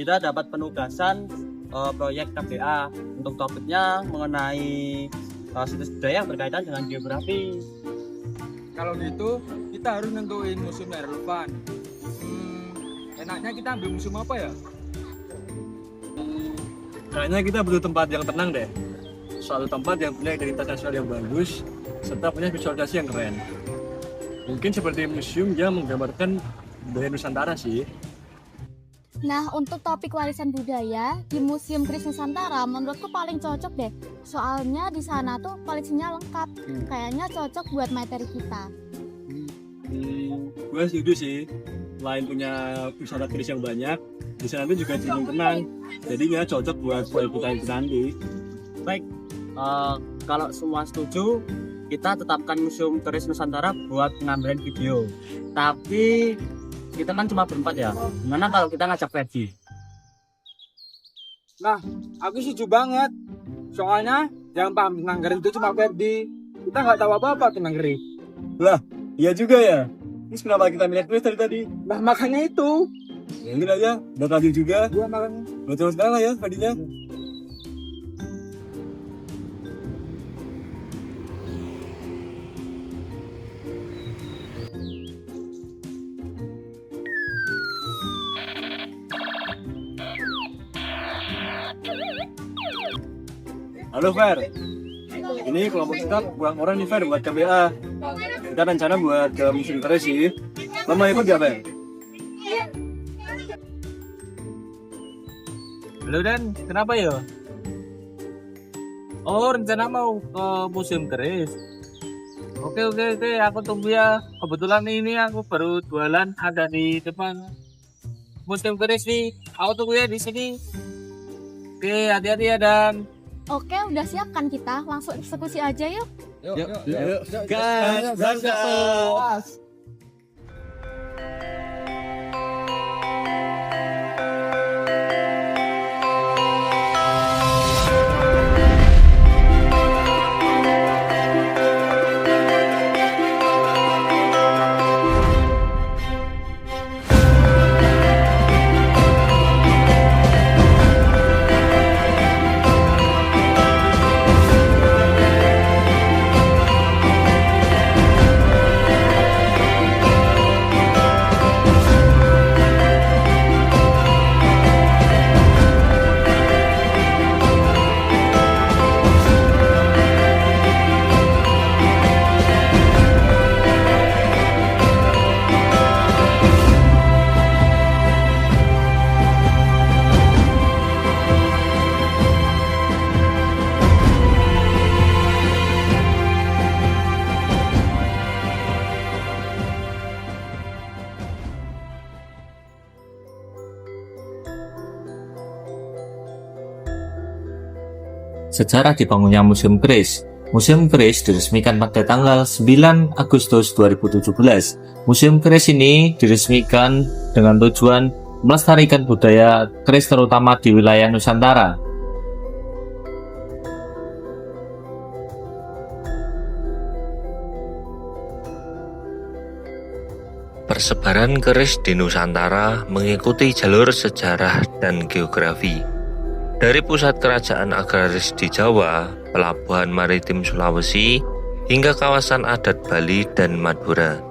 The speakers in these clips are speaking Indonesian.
kita dapat penugasan proyek KBA untuk topiknya mengenai situs budaya yang berkaitan dengan geografi. Kalau gitu, kita harus nentuin museum yang relevan. Enaknya kita ambil museum apa ya? Kayaknya kita butuh tempat yang tenang deh. Suatu tempat yang punya identitas nasional yang bagus, serta punya visualisasi yang keren. Mungkin seperti museum yang menggambarkan budaya Nusantara sih. Nah, untuk topik warisan budaya di Museum Keris Nusantara menurutku paling cocok deh. Soalnya di sana tuh koleksinya lengkap. Kayaknya cocok buat materi kita. Gue setuju sih. Selain punya wisata keris yang banyak, di sana tuh juga cenderung tenang. Jadinya cocok buat kita nanti. Baik, kalau semua setuju, kita tetapkan Museum Keris Nusantara buat pengambilan video. Tapi kita kan cuma berempat ya. Gimana kalau kita ngajak Ferdi? Nah, aku setuju banget. Soalnya yang paham tentang keris itu cuma Ferdi. Kita nggak tahu apa-apa tentang keris. Lah, iya juga ya. Terus kenapa kita milih keris dari tadi? Nah, makanya itu. Ya mungkin aja, udah tadi juga. Gua makanya. Buat terus sekarang lah ya, Ferdinya. Halo Fer, ini kelompok kita kurang orang nih Fer buat KBA. Kita rencana buat ke museum keris sih. Lo mau ikut gak Fer? Halo Dan, kenapa ya? Oh, rencana mau ke Museum Keris. Oke, aku tunggu ya. Kebetulan ini aku baru jualan ada di depan Museum Keris nih. Aku tunggu ya di sini. Oke, hati-hati ya Dan. Oke, udah siap kan kita? Langsung eksekusi aja yuk. Yuk. Gas. Sejarah dibangunnya Museum Keris. Museum Keris diresmikan pada tanggal 9 Agustus 2017. Museum Keris ini diresmikan dengan tujuan melestarikan budaya keris terutama di wilayah Nusantara. Persebaran keris di Nusantara mengikuti jalur sejarah dan geografi. Dari pusat kerajaan agraris di Jawa, pelabuhan maritim Sulawesi, hingga kawasan adat Bali dan Madura.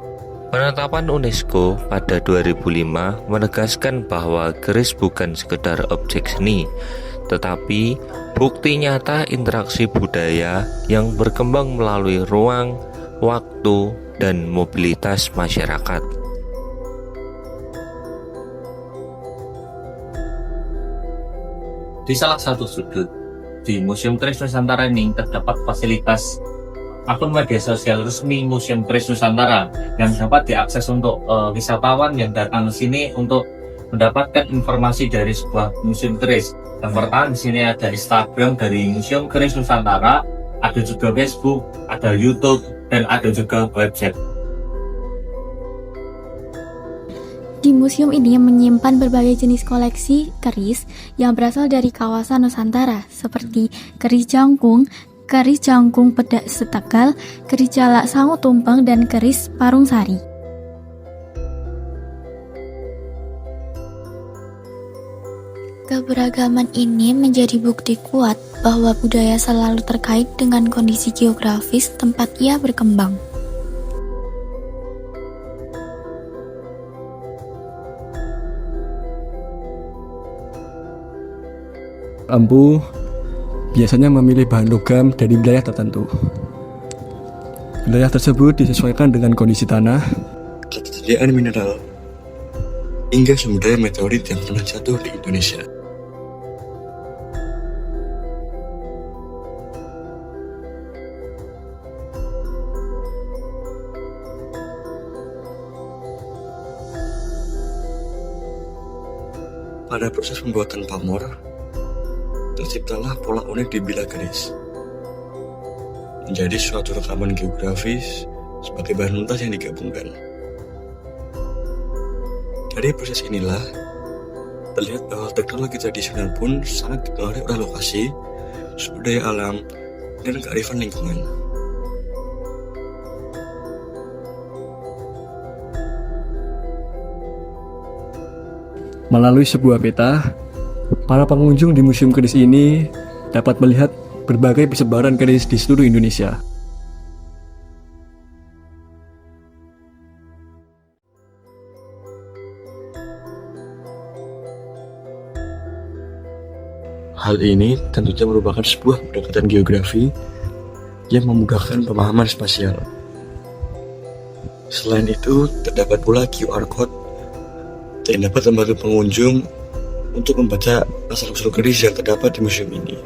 Penetapan UNESCO pada 2005 menegaskan bahwa keris bukan sekedar objek seni, tetapi bukti nyata interaksi budaya yang berkembang melalui ruang, waktu, dan mobilitas masyarakat. Di salah satu sudut di Museum Keris Nusantara ini terdapat fasilitas akun media sosial resmi Museum Keris Nusantara yang dapat diakses untuk wisatawan yang datang ke sini untuk mendapatkan informasi dari sebuah museum keris. Yang pertama di sini ada Instagram dari Museum Keris Nusantara, ada juga Facebook, ada YouTube, dan ada juga website. Di museum ini menyimpan berbagai jenis koleksi keris yang berasal dari kawasan Nusantara seperti keris jangkung Pedak Setegal, keris jalak Sangu Tumpeng, dan keris Parung Sari. Keberagaman ini menjadi bukti kuat bahwa budaya selalu terkait dengan kondisi geografis tempat ia berkembang. Bambu biasanya memilih bahan logam dari wilayah tertentu. Wilayah tersebut disesuaikan dengan kondisi tanah, ketersediaan mineral, hingga sumber daya meteorit yang pernah jatuh di Indonesia. Pada proses pembuatan pamor, terciptalah pola unik di bilah keris. Menjadi suatu rekaman geografis sebagai bahan mentah yang digabungkan. Dari proses inilah, terlihat bahwa teknologi tradisional pun sangat dipengaruhi oleh lokasi, sumber daya alam, dan kearifan lingkungan. Melalui sebuah peta, para pengunjung di Museum Keris ini dapat melihat berbagai persebaran keris di seluruh Indonesia. Hal ini tentunya merupakan sebuah pendekatan geografi yang memudahkan pemahaman spasial. Selain itu, terdapat pula QR Code yang dapat membantu pengunjung untuk membaca asal-usul keris yang terdapat di museum ini.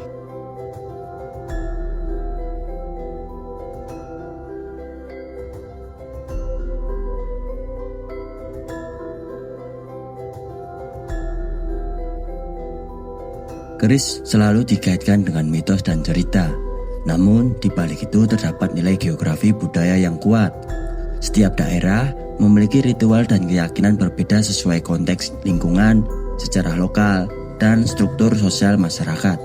Keris selalu dikaitkan dengan mitos dan cerita. Namun, di balik itu terdapat nilai geografi budaya yang kuat. Setiap daerah memiliki ritual dan keyakinan berbeda sesuai konteks lingkungan, sejarah lokal, dan struktur sosial masyarakat.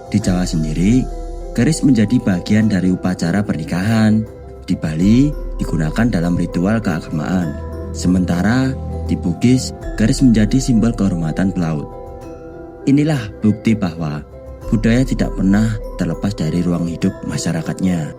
Di Jawa sendiri, keris menjadi bagian dari upacara pernikahan. Di Bali, digunakan dalam ritual keagamaan. Sementara di Bugis, keris menjadi simbol kehormatan pelaut. Inilah bukti bahwa budaya tidak pernah terlepas dari ruang hidup masyarakatnya.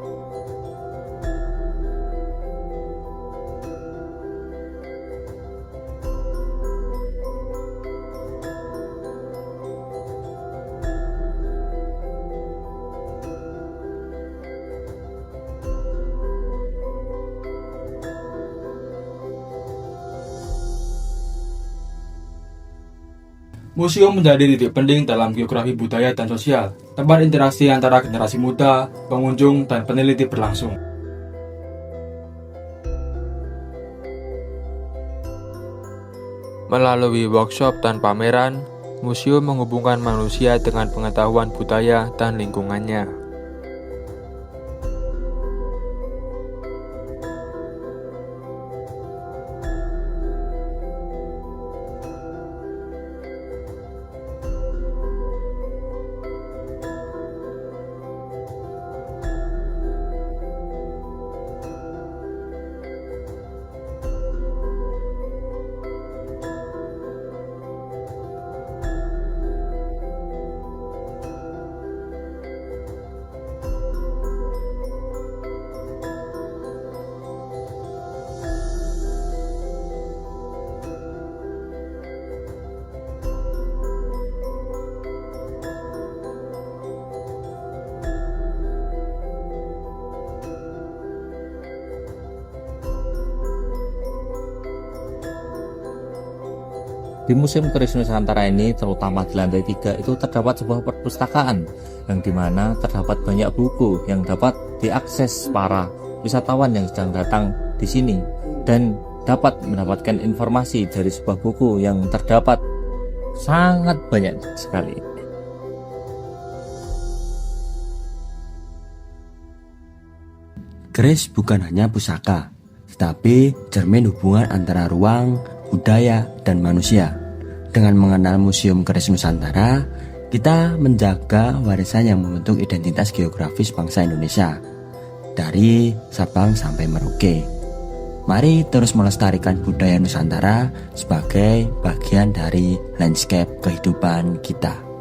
Museum menjadi titik penting dalam geografi budaya dan sosial, tempat interaksi antara generasi muda, pengunjung, dan peneliti berlangsung. Melalui workshop dan pameran, museum menghubungkan manusia dengan pengetahuan budaya dan lingkungannya. Di Museum Keris Nusantara ini, terutama di lantai 3 itu terdapat sebuah perpustakaan yang dimana terdapat banyak buku yang dapat diakses para wisatawan yang sedang datang di sini dan dapat mendapatkan informasi dari sebuah buku yang terdapat sangat banyak sekali. Keris bukan hanya pusaka, tetapi cermin hubungan antara ruang, budaya, dan manusia. Dengan mengenal Museum Keris Nusantara, kita menjaga warisan yang membentuk identitas geografis bangsa Indonesia, dari Sabang sampai Merauke. Mari terus melestarikan budaya Nusantara sebagai bagian dari landscape kehidupan kita.